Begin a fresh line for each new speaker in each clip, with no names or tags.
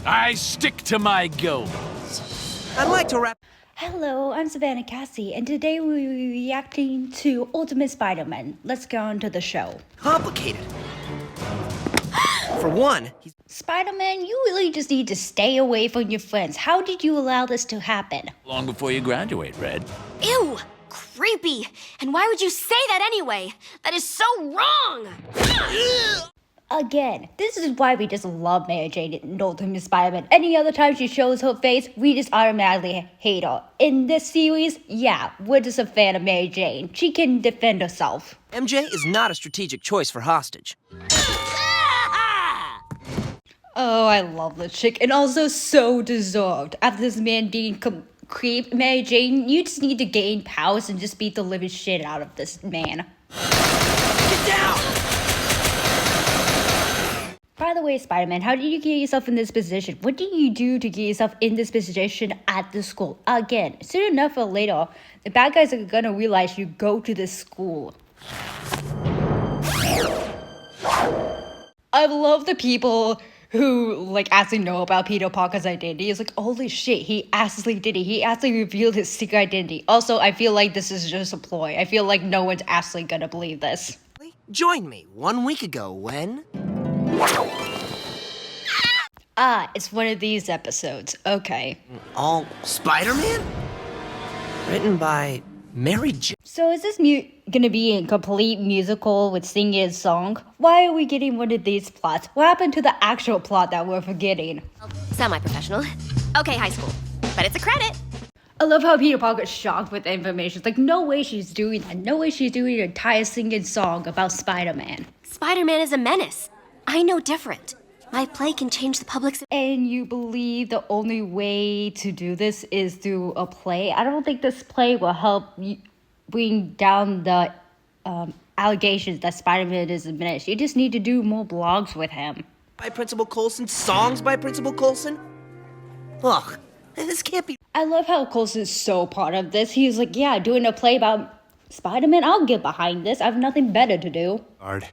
I stick to my goals.
I'd like to wrap...
Hello, I'm Savannah Cassie, and today we'll be reacting to Ultimate Spider-Man. Let's go on to the show.
Complicated. For one,
Spider-Man, you really just need to stay away from your friends. How did you allow this to happen?
Long before you graduate, Red.
Ew! Creepy! And why would you say that anyway? That is so wrong!
Again, this is why we just love Mary Jane in Ultimate Spider-Man. Any other time she shows her face, we just automatically hate her. In this series, yeah, we're just a fan of Mary Jane. She can defend herself.
MJ is not a strategic choice for hostage.
Oh, I love this chick, and also so deserved. After this man being creep, Mary Jane, you just need to gain powers and just beat the living shit out of this man.
Get down!
By the way, Spider-Man, how did you get yourself in this position? What did you do to get yourself in this position at the school? Again, soon enough or later, the bad guys are gonna realize you go to this school. I love the people who, actually know about Peter Parker's identity. It's like, holy shit, he actually did it. He actually revealed his secret identity. Also, I feel like this is just a ploy. I feel like no one's actually gonna believe this.
Join me 1 week ago when...
It's one of these episodes. Okay.
All Spider-Man? Written by Mary Jane.
So is this gonna be a complete musical with singing a song? Why are we getting one of these plots? What happened to the actual plot that we're forgetting?
Semi-professional. Okay, high school. But it's a credit.
I love how Peter Parker's shocked with the information. It's like, no way she's doing that. No way she's doing an entire singing song about Spider-Man.
Spider-Man is a menace. I know different. My play can change the public's...
And you believe the only way to do this is through a play? I don't think this play will help bring down the allegations that Spider-Man is a menace. You just need to do more blogs with him.
By Principal Coulson, songs by Principal Coulson? Ugh, this can't be...
I love how Coulson is so part of this. He's like, yeah, doing a play about Spider-Man, I'll get behind this. I have nothing better to do.
Hard.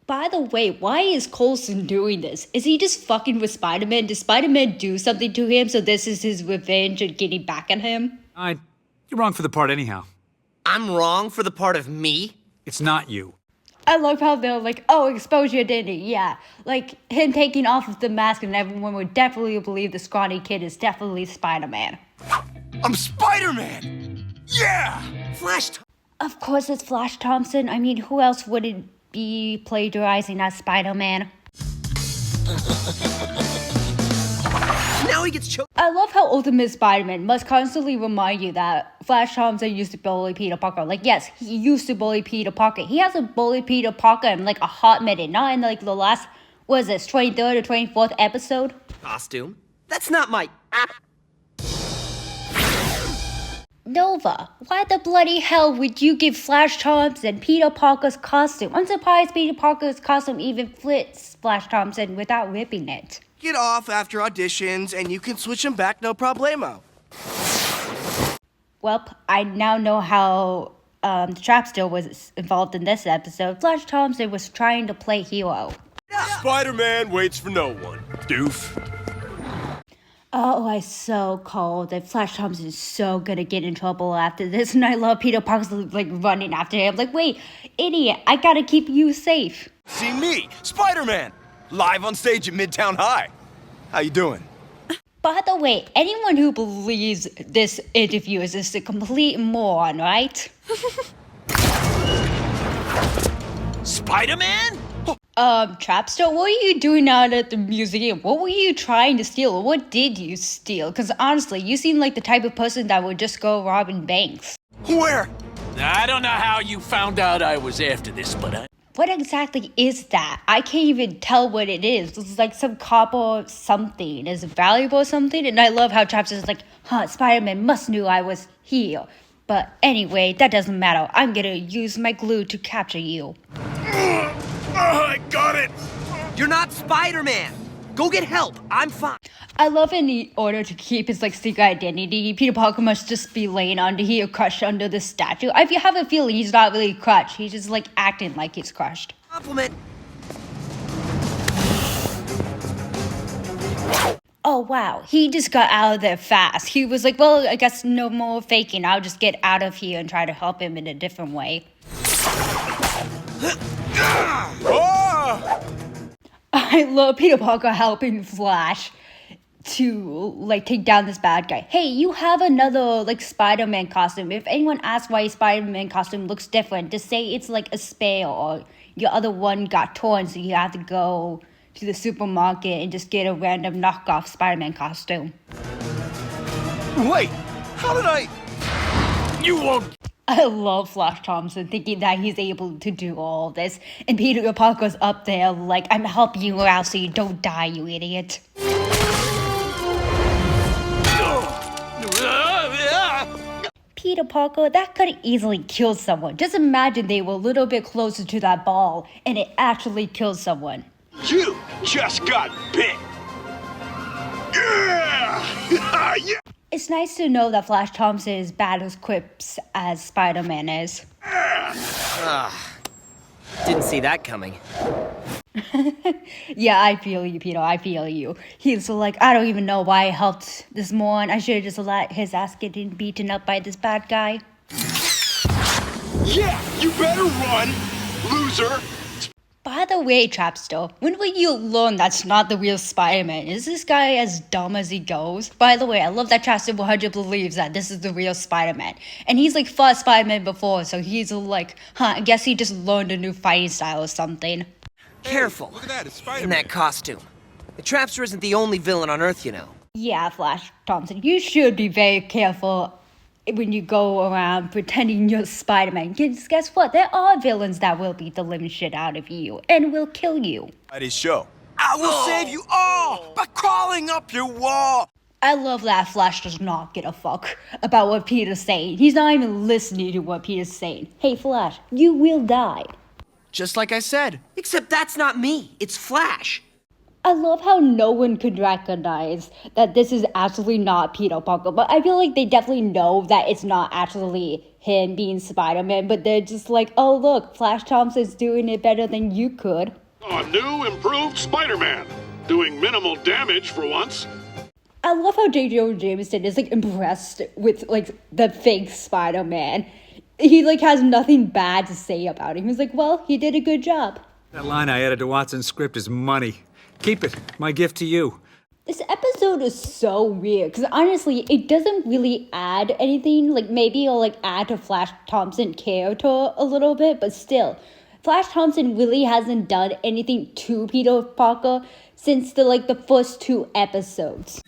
By the way, why is Coulson doing this? Is he just fucking with Spider-Man? Did Spider-Man do something to him, so this is his revenge and getting back at him?
You're wrong for the part anyhow.
I'm wrong for the part of me?
It's not you.
I love how they're like, oh, expose your identity, yeah. Like, him taking off of the mask and everyone would definitely believe the scrawny kid is definitely Spider-Man.
I'm Spider-Man! Yeah!
Flash...
Of course it's Flash Thompson. I mean, who else would it be plagiarizing as Spider-Man?
Now he gets choked...
I love how Ultimate Spider-Man must constantly remind you that Flash Thompson used to bully Peter Parker. Like, yes, he used to bully Peter Parker. He hasn't bullied Peter Parker in a hot minute. Not in the last, what is this, 23rd or 24th episode?
Costume? That's not my...
Nova, why the bloody hell would you give Flash Thompson Peter Parker's costume? I'm surprised Peter Parker's costume even fits Flash Thompson without ripping it.
Get off after auditions, and you can switch them back, no problemo.
Well, I now know how the Trapster was involved in this episode. Flash Thompson was trying to play hero.
Spider-Man waits for no one. Doof.
Oh, I so cold that Flash Thompson is so gonna get in trouble after this, and I love Peter Parker's running after him. Like, wait, idiot, I gotta keep you safe.
See me, Spider-Man, live on stage at Midtown High. How you doing?
By the way, anyone who believes this interview is just a complete moron, right?
Spider-Man?
Trapster, what were you doing out at the museum? What were you trying to steal? Or what did you steal? Because honestly, you seem like the type of person that would just go robbing banks.
Where?
I don't know how you found out I was after this, but
What exactly is that? I can't even tell what it is. It's like some copper something. Is it valuable or something? And I love how Trapster's like, Spider-Man must knew I was here. But anyway, that doesn't matter. I'm gonna use my glue to capture you.
I got it!
You're not Spider-Man! Go get help! I'm fine!
I love in order to keep his secret identity, Peter Parker must just be laying under here crushed under the statue. I have a feeling he's not really crushed. He's just acting like he's crushed.
Compliment!
oh wow, he just got out of there fast. He was like, well, I guess no more faking. I'll just get out of here and try to help him in a different way. I love Peter Parker helping Flash to like take down this bad guy. Hey, you have another like Spider-Man costume. If anyone asks why your Spider-Man costume looks different, just say it's like a spare or your other one got torn, so you have to go to the supermarket and just get a random knockoff Spider-Man costume.
Wait, how did I...
You won't.
I love Flash Thompson thinking that he's able to do all this, and Peter Parker's up there like, I'm helping you out so you don't die, you idiot. Peter Parker, that could easily kill someone. Just imagine they were a little bit closer to that ball and it actually killed someone.
You just got bit! Yeah! Yeah!
It's nice to know that Flash Thompson is bad as quips as Spider-Man is.
Didn't see that coming.
Yeah, I feel you, Peter. I feel you. He's like, I don't even know why I helped this morning. I should have just let his ass get beaten up by this bad guy.
Yeah! You better run, loser!
By the way, Trapster, when will you learn that's not the real Spider-Man? Is this guy as dumb as he goes? By the way, I love that Trapster 100 believes that this is the real Spider-Man. And he's like fought Spider-Man before, so he's like, I guess he just learned a new fighting style or something.
Careful.
Look at that, it's Spider-Man.
In that costume. The Trapster isn't the only villain on Earth, you know.
Yeah, Flash Thompson, you should be very careful when you go around pretending you're Spider-Man. Because guess what? There are villains that will beat the living shit out of you and will kill you.
At his show. I will save you all by crawling up your wall!
I love that Flash does not give a fuck about what Peter's saying. He's not even listening to what Peter's saying. Hey, Flash, you will die.
Just like I said. Except that's not me. It's Flash.
I love how no one could recognize that this is actually not Peter Parker, but I feel like they definitely know that it's not actually him being Spider-Man, but they're just like, oh look, Flash Thompson's doing it better than you could.
A new, improved Spider-Man, doing minimal damage for once.
I love how J. Jonah Jameson is like impressed with like the fake Spider-Man. He like has nothing bad to say about him. He's like, well, he did a good job.
That line I added to Watson's script is money. Keep it. My gift to you.
This episode is so weird because honestly, it doesn't really add anything. Like maybe it'll like add to Flash Thompson character a little bit, but still, Flash Thompson really hasn't done anything to Peter Parker since the first 2 episodes.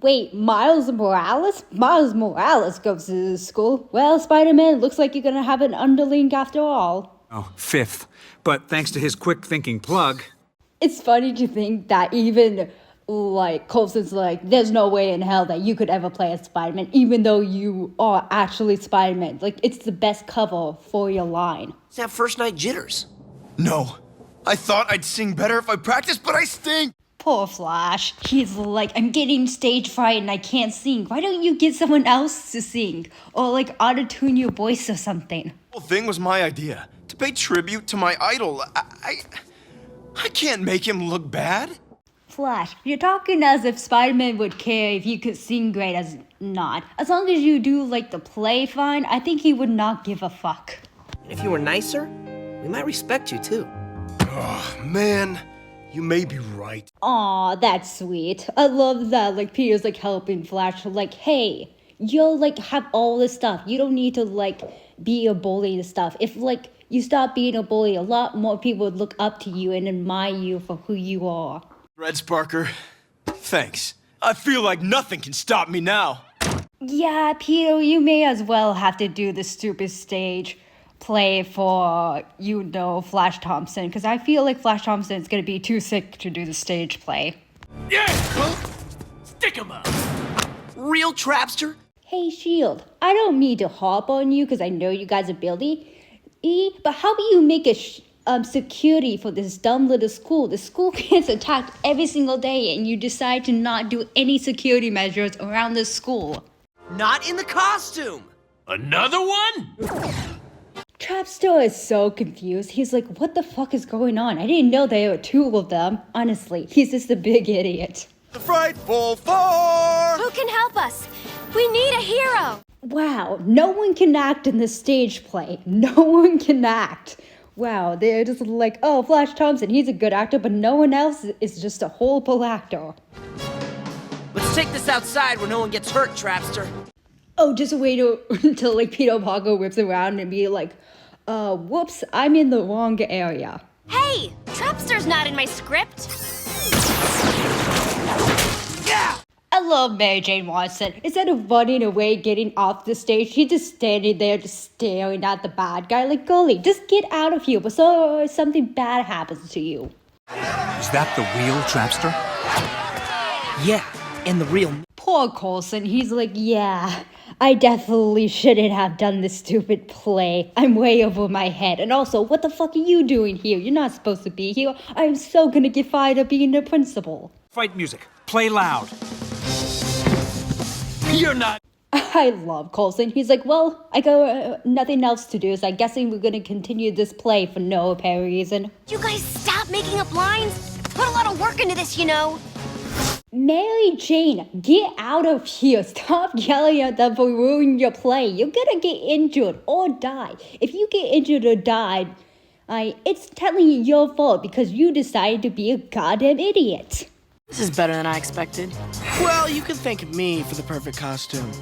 Wait, Miles Morales? Miles Morales goes to school. Well, Spider-Man, looks like you're gonna have an underling after all.
Oh, 5th. But thanks to his quick thinking plug.
It's funny to think that even, like, Coulson's like, there's no way in hell that you could ever play as Spider-Man, even though you are actually Spider-Man. Like, it's the best cover for your line.
It's that first night jitters.
No. I thought I'd sing better if I practiced, but I stink!
Poor Flash. He's like, I'm getting stage fright and I can't sing. Why don't you get someone else to sing? Or, like, auto-tune your voice or something.
The whole thing was my idea. To pay tribute to my idol. I can't make him look bad.
Flash, you're talking as if Spider-Man would care if you could sing great as not. As long as you do, like, the play fine, I think he would not give a fuck.
And if you were nicer, we might respect you too.
Oh, man. You may be right.
Aw, that's sweet. I love that, like, Peter's, like, helping Flash, like, hey, you'll, like, have all this stuff. You don't need to, like, be a bully and stuff. If, like, you stop being a bully, a lot more people would look up to you and admire you for who you are.
Red Sparker, thanks. I feel like nothing can stop me now.
Yeah, Peter, you may as well have to do the stupid stage play for, Flash Thompson, because I feel like Flash Thompson is going to be too sick to do the stage play.
Yeah! Stick 'em up!
Real Trapster?
Hey, Shield, I don't mean to hop on you because I know you guys are building, but how about you make a security for this dumb little school? The school gets attacked every single day and you decide to not do any security measures around the school.
Not in the costume!
Another one?
Trapster is so confused. He's like, what the fuck is going on? I didn't know there were two of them. Honestly, he's just a big idiot.
The Frightful Four!
Who can help us? We need a hero.
Wow, no one can act in this stage play. No one can act. Wow, they're just like, oh, Flash Thompson, he's a good actor, but no one else is just a horrible actor.
Let's take this outside where no one gets hurt, Trapster.
Oh, just wait until like Peter Parker whips around and be like, whoops, I'm in the wrong area.
Hey, Trapster's not in my script.
Yeah!
I love Mary Jane Watson. Instead of running away, getting off the stage, she's just standing there just staring at the bad guy like, golly, just get out of here before something bad happens to you.
Is that the real Trapster?
Yeah, and the real...
Poor Coulson, he's like, yeah, I definitely shouldn't have done this stupid play. I'm way over my head. And also, what the fuck are you doing here? You're not supposed to be here. I'm so gonna get fired up being the principal.
Fight music. Play loud.
You're not.
I love Coulson. He's like, well, I got nothing else to do, so I'm guessing we're gonna continue this play for no apparent reason.
You guys stop making up lines. Put a lot of work into this, you know.
Mary Jane, get out of here. Stop yelling at them for ruining your play. You're gonna get injured or die. If you get injured or die, it's technically your fault because you decided to be a goddamn idiot.
This is better than I expected. Well, you can thank me for the perfect costume.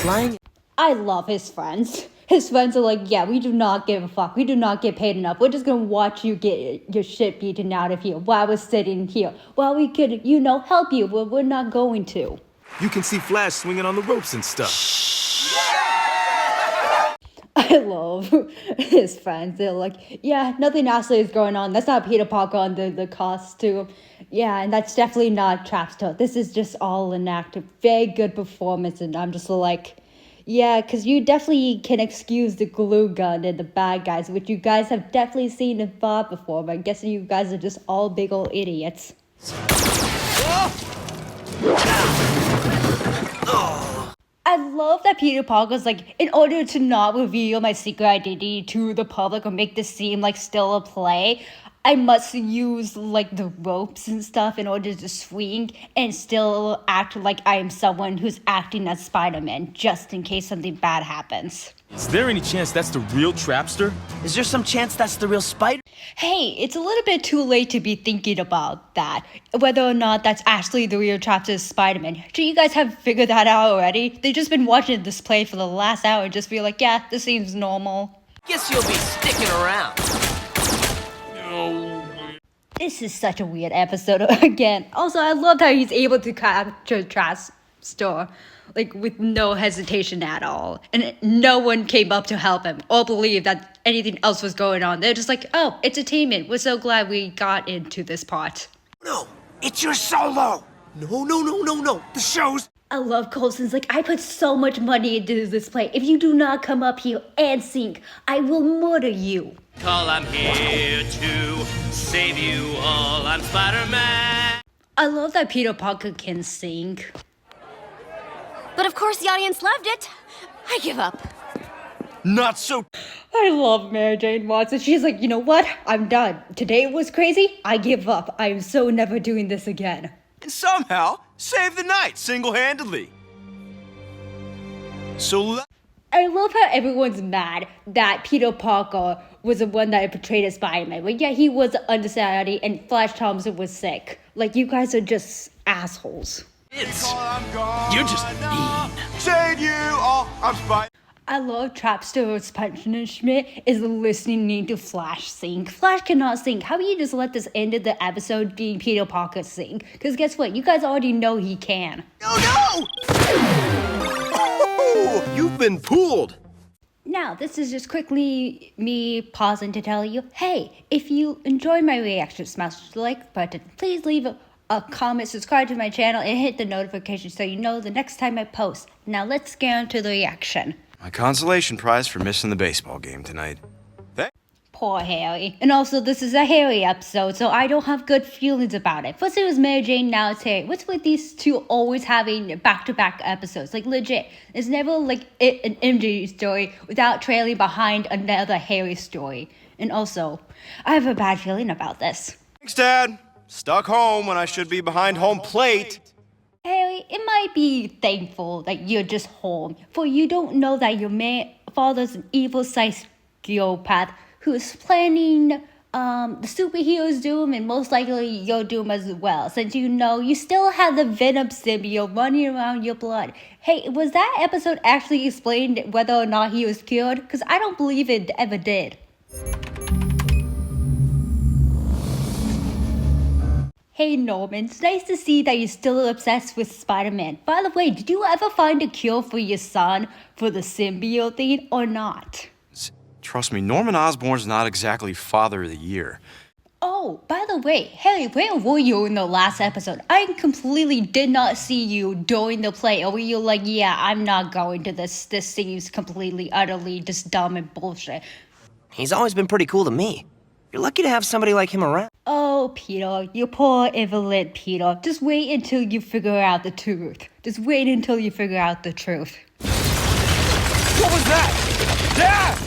Flying...
I love his friends. His friends are like, yeah, we do not give a fuck. We do not get paid enough. We're just gonna watch you get your shit beaten out of here while we're sitting here. While we could, help you, but we're not going to.
You can see Flash swinging on the ropes and stuff.
I love his friends. They're like, yeah, nothing actually is going on. That's not Peter Parker on the costume. Yeah, and that's definitely not Trapster. This is just all an act. Very good performance. And I'm just like, yeah, because you definitely can excuse the glue gun and the bad guys, which you guys have definitely seen and thought before. But I'm guessing you guys are just all big old idiots. I love that Peter Parker's like, in order to not reveal my secret identity to the public or make this seem like still a play, I must use like the ropes and stuff in order to swing and still act like I am someone who's acting as Spider-Man just in case something bad happens.
Is there any chance that's the real Trapster?
Is there some chance that's the real Spider?
Hey, it's a little bit too late to be thinking about that. Whether or not that's actually the real Trapster Spider-Man. Should you guys have figured that out already? They've just been watching this play for the last hour and just be like, yeah, this seems normal.
Guess you'll be sticking around.
This is such a weird episode again. Also, I loved how he's able to capture Trapster, like with no hesitation at all. And no one came up to help him or believe that anything else was going on. They're just like, oh, entertainment. We're so glad we got into this part.
No, it's your solo! No. The show's...
I love Coulson's like, I put so much money into this play. If you do not come up here and sing, I will murder you.
Call, I'm here to save you all. I'm Spider-Man.
I love that Peter Parker can sing.
But of course the audience loved it. I give up.
Not so...
I love Mary Jane Watson. She's like, you know what? I'm done. Today was crazy. I give up. I'm so never doing this again.
And somehow save the night single-handedly. So...
I love how everyone's mad that Peter Parker was the one that portrayed as Spider-Man. But yeah, he was understudy and Flash Thompson was sick. Like, you guys are just assholes.
You're just mean.
Save you all. I'm Spider.
I love Trapster's punishment is listening to Flash sing. Flash cannot sing. How about you just let this end of the episode being Peter Parker sing? Because guess what? You guys already know he can.
No! You've been fooled.
Now, this is just quickly me pausing to tell you, hey, if you enjoyed my reaction, smash the like button. Please leave a comment, subscribe to my channel, and hit the notification so you know the next time I post. Now, let's get on to the reaction.
My consolation prize for missing the baseball game tonight.
Poor Harry. And also, this is a Harry episode, so I don't have good feelings about it. First it was Mary Jane, now it's Harry. What's with these two always having back-to-back episodes? Like, legit. There's never, like, an MJ story without trailing behind another Harry story. And also, I have a bad feeling about this.
Thanks, Dad. Stuck home when I should be behind home plate.
Harry, it might be thankful that you're just home, for you don't know that your father's an evil psychopath who's planning the superhero's doom and most likely your doom as well, since you know you still have the Venom symbiote running around your blood. Hey, was that episode actually explained whether or not he was cured? Because I don't believe it ever did. Hey Norman, it's nice to see that you're still obsessed with Spider-Man. By the way, did you ever find a cure for your son for the symbiote thing or not?
Trust me, Norman Osborn's not exactly Father of the Year.
Oh, by the way, Harry, where were you in the last episode? I completely did not see you during the play. Or were you like, yeah, I'm not going to this. This seems completely, utterly just dumb and bullshit.
He's always been pretty cool to me. You're lucky to have somebody like him around.
Oh, Peter, you poor invalid Peter. Just wait until you figure out the truth. Just wait until you figure out the truth.
What was that? Dad!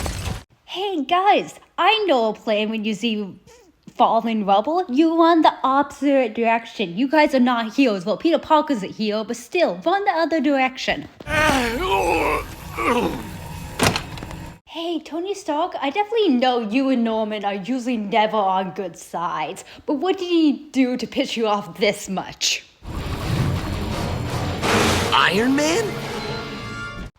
Hey guys, I know a plan when you see falling rubble. You run the opposite direction. You guys are not heroes. Well, Peter Parker's a hero, but still, run the other direction. Hey, Tony Stark, I definitely know you and Norman are usually never on good sides, but what did he do to piss you off this much?
Iron Man?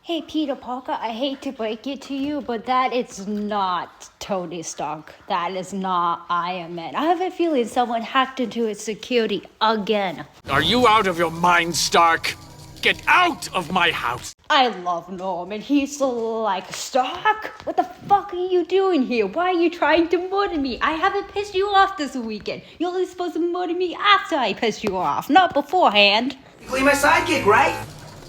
Hey, Peter Parker, I hate to break it to you, but that is not Tony Stark. That is not Iron Man. I have a feeling someone hacked into its security again.
Are you out of your mind, Stark? Get out of my house!
I love Norman. He's like, Stark? What the fuck are you doing here? Why are you trying to murder me? I haven't pissed you off this weekend. You're only supposed to murder me after I piss you off, not beforehand.
You're my sidekick, right?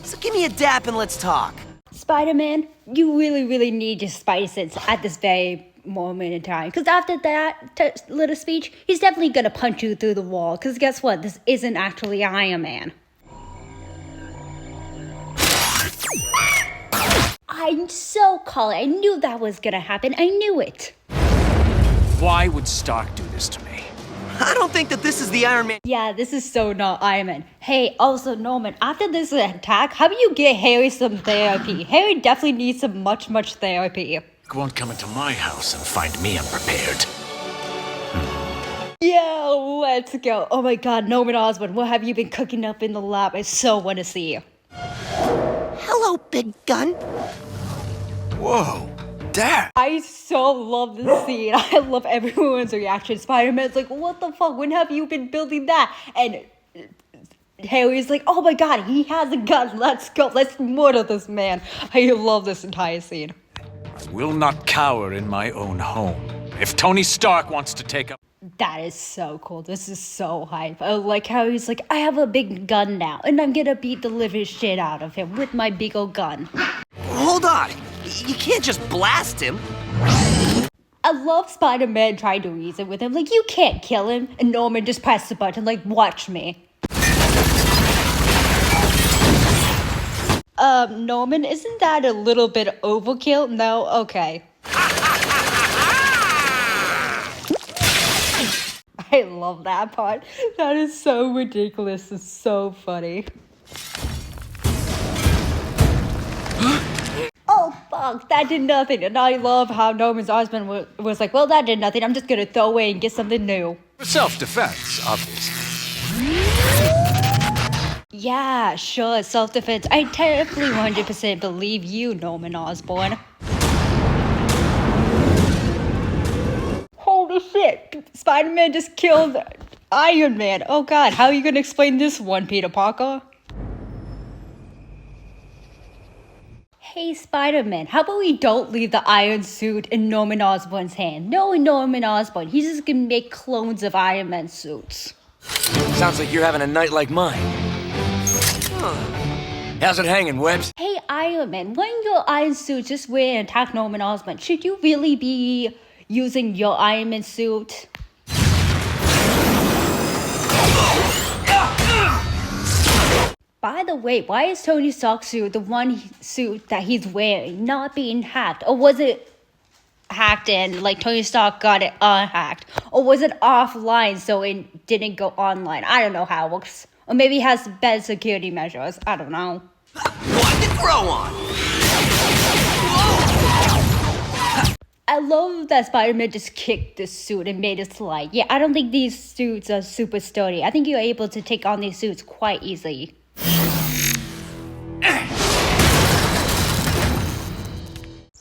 So give me a dap and let's talk.
Spider-Man, you really need your spidey sense at this very moment in time. Because after that little speech, he's definitely gonna punch you through the wall. Because guess what? This isn't actually Iron Man. I'm so calling. I knew that was gonna happen. I knew it.
Why would Stark do this to me?
I don't think that this is the Iron Man.
Yeah, this is so not Iron Man. Hey, also Norman, after this attack, how about you get Harry some therapy? Harry definitely needs some much therapy.
You won't come into my house and find me unprepared.
Yeah, let's go. Oh my god, Norman Osborn, what have you been cooking up in the lab? I so want to see you.
Hello, big gun.
Whoa, Dad!
I so love this scene. I love everyone's reaction. Spider-Man's like, what the fuck? When have you been building that? And Harry's like, oh my god, he has a gun. Let's go. Let's murder this man. I love this entire scene.
I will not cower in my own home. If Tony Stark wants to take up...
That is so cool. This is so hype. I like how he's like, I have a big gun now, and I'm gonna beat the living shit out of him with my big old gun.
Hold on. You can't just blast him.
I love Spider-Man trying to reason with him. Like, you can't kill him. And Norman just pressed the button, like, watch me. Norman, isn't that a little bit overkill? No? Okay. I love that part. That is so ridiculous. It's so funny. Oh, fuck, that did nothing. And I love how Norman's Osborn was like, well, that did nothing. I'm just gonna throw away and get something new.
Self-defense, obviously.
Yeah, sure, self-defense. I definitely 100% believe you, Norman Osborn. Holy shit, Spider-Man just killed Iron Man. Oh god, how are you gonna explain this one, Peter Parker? Hey, Spider-Man, how about we don't leave the iron suit in Norman Osborn's hand? Knowing Norman Osborn, he's just gonna make clones of Iron Man suits.
Sounds like you're having a night like mine. How's it hanging, Webbs?
Hey, Iron Man, when your iron suit just went and attacked Norman Osborn, should you really be using your Iron Man suit. By the way, why is Tony Stark's suit, the one suit that he's wearing, not being hacked? Or was it hacked and like Tony Stark got it unhacked? Or was it offline so it didn't go online? I don't know how it works. Or maybe it has better security measures. I don't know.
What to throw on?
I love that Spider-Man just kicked this suit and made it slide. Yeah, I don't think these suits are super sturdy. I think you're able to take on these suits quite easily.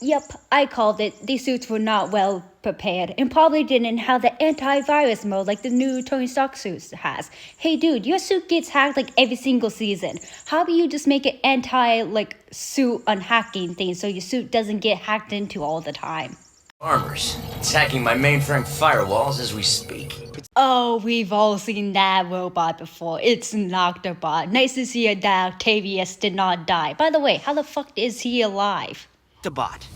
Yep, I called it. These suits were not well prepared and probably didn't have the antivirus mode like the new Tony Stark suit has. Hey dude, your suit gets hacked like every single season. How about you just make an suit unhacking thing so your suit doesn't get hacked into all the time?
Armors attacking my mainframe firewalls as we speak.
Oh, we've all seen that robot before. It's an Octobot. Nice to see that Octavius did not die. By the way, how the fuck is he alive?
The bot.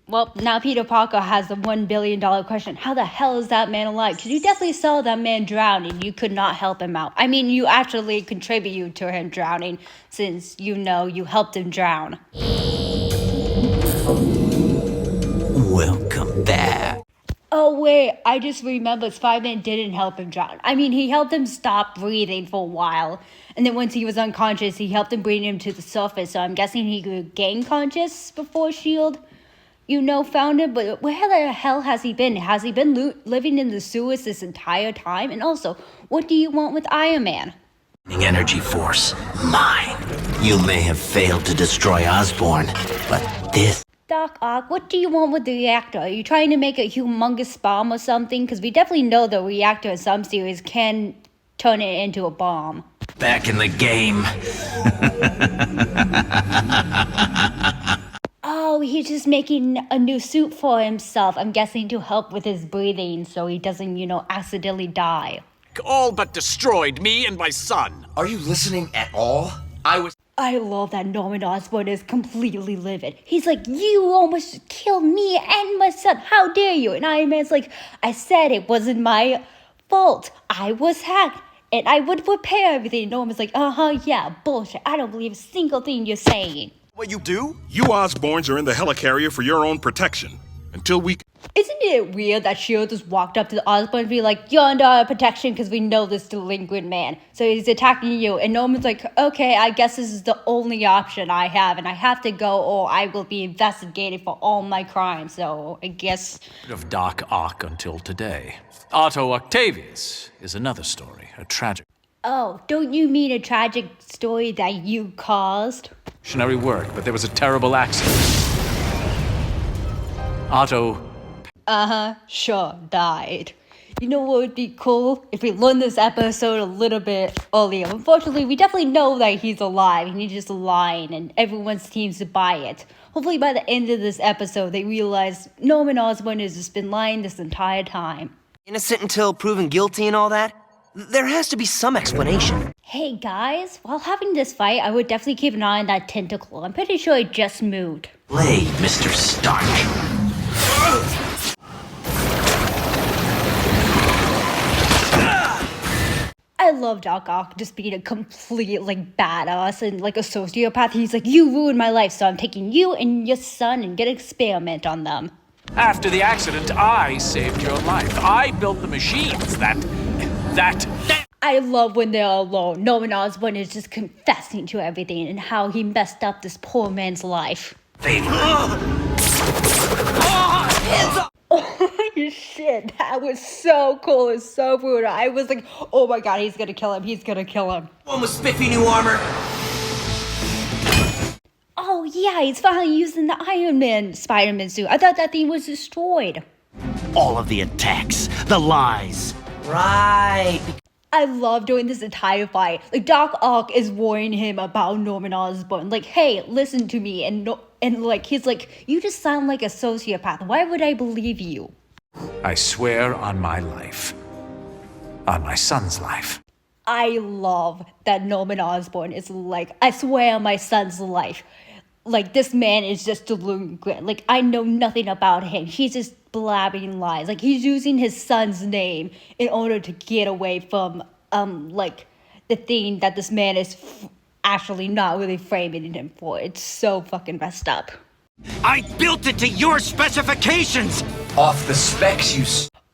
Well, now Peter Parker has the $1 billion question. How the hell is that man alive? Because you definitely saw that man drown and you could not help him out. I mean, you actually contributed to him drowning since you helped him drown.
Welcome back.
Oh wait, I just remembered Spider-Man didn't help him drown. I mean, he helped him stop breathing for a while. And then once he was unconscious, he helped him bring him to the surface. So I'm guessing he could gain conscious before S.H.I.E.L.D., found him. But where the hell has he been? Has he been living in the sewers this entire time? And also, what do you want with Iron Man?
Energy force, mine. You may have failed to destroy Osborn, but this...
Doc Ock, what do you want with the reactor? Are you trying to make a humongous bomb or something? Because we definitely know the reactor in some series can turn it into a bomb.
Back in the game.
Oh, he's just making a new suit for himself. I'm guessing to help with his breathing so he doesn't, accidentally die.
All but destroyed me and my son.
Are you listening at all?
I love that Norman Osborn is completely livid. He's like, you almost killed me and my son. How dare you? And Iron Man's like, I said it wasn't my fault. I was hacked. And I would repair everything. And Norman's like, yeah, bullshit. I don't believe a single thing you're saying.
What you do?
You Osborns are in the helicarrier for your own protection. Until we...
Isn't it weird that S.H.I.E.L.D. just walked up to the Osborn and be like, you're under our protection because we know this delinquent man. So he's attacking you. And Norman's like, okay, I guess this is the only option I have. And I have to go or I will be investigated for all my crimes. So I guess...
Of Doc Ock until today. Otto Octavius is another story, a tragic...
Oh, don't you mean a tragic story that you caused?
Dictionary word, but there was a terrible accident. Otto...
Sure, died. You know what would be cool? If we learned this episode a little bit earlier. Unfortunately, we definitely know that he's alive and he's just lying and everyone seems to buy it. Hopefully by the end of this episode, they realize Norman Osborn has just been lying this entire time.
Innocent until proven guilty and all that? There has to be some explanation.
Hey guys, while having this fight, I would definitely keep an eye on that tentacle. I'm pretty sure it just moved.
Blade, Mr. Stark.
I love Doc Ock just being a complete, badass and, a sociopath. He's like, you ruined my life, so I'm taking you and your son and gonna experiment on them.
After the accident, I saved your life. I built the machines that...
I love when they're alone. Norman Osborn is just confessing to everything and how he messed up this poor man's life. Holy shit, that was so cool and so brutal. I was like, oh my god, he's gonna kill him, he's gonna kill him.
One with spiffy new armor.
Oh yeah, he's finally using the Iron Man Spider-Man suit. I thought that thing was destroyed.
All of the attacks, the lies. Right.
I love doing this entire fight. Doc Ock is warning him about Norman Osborn. Hey, listen to me. And he's like, you just sound like a sociopath. Why would I believe you?
I swear on my life. On my son's life.
I love that Norman Osborn is like, I swear on my son's life. like, this man is just delinquent. Like, I know nothing about him. He's just blabbing lies. Like, he's using his son's name in order to get away from, like, the thing that this man is actually not really framing him for. It's so fucking messed up.
I built it to your specifications!
Off the specs, you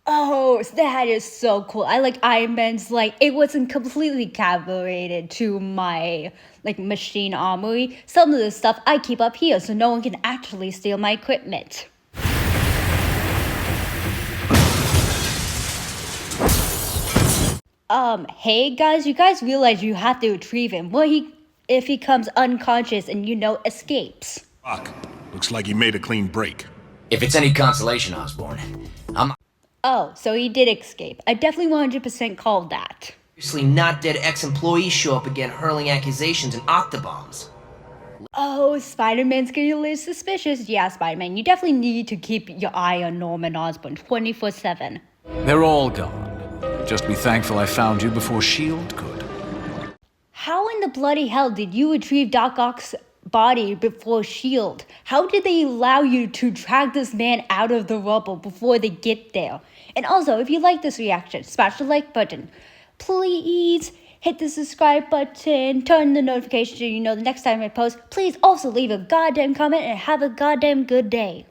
Oh, that is so cool. I like Iron Man's, like, it wasn't completely calibrated to my, like, machine armory. Some of the stuff I keep up here so no one can actually steal my equipment. Hey guys, you guys realize you have to retrieve him. What if he comes unconscious and, escapes?
Fuck. Looks like he made a clean break.
If it's any consolation, Osborn, I'm
Oh, so he did escape. I definitely 100% called that.
Seriously not dead ex-employees show up again hurling accusations and octobombs.
Oh, Spider-Man's getting a little suspicious. Yeah, Spider-Man, you definitely need to keep your eye on Norman Osborn 24/7.
They're all gone. Just be thankful I found you before S.H.I.E.L.D. could.
How in the bloody hell did you retrieve Doc Ock's body before S.H.I.E.L.D.? How did they allow you to drag this man out of the rubble before they get there? And also, if you like this reaction, smash the like button. Please hit the subscribe button, turn the notifications so you know the next time I post. Please also leave a goddamn comment and have a goddamn good day.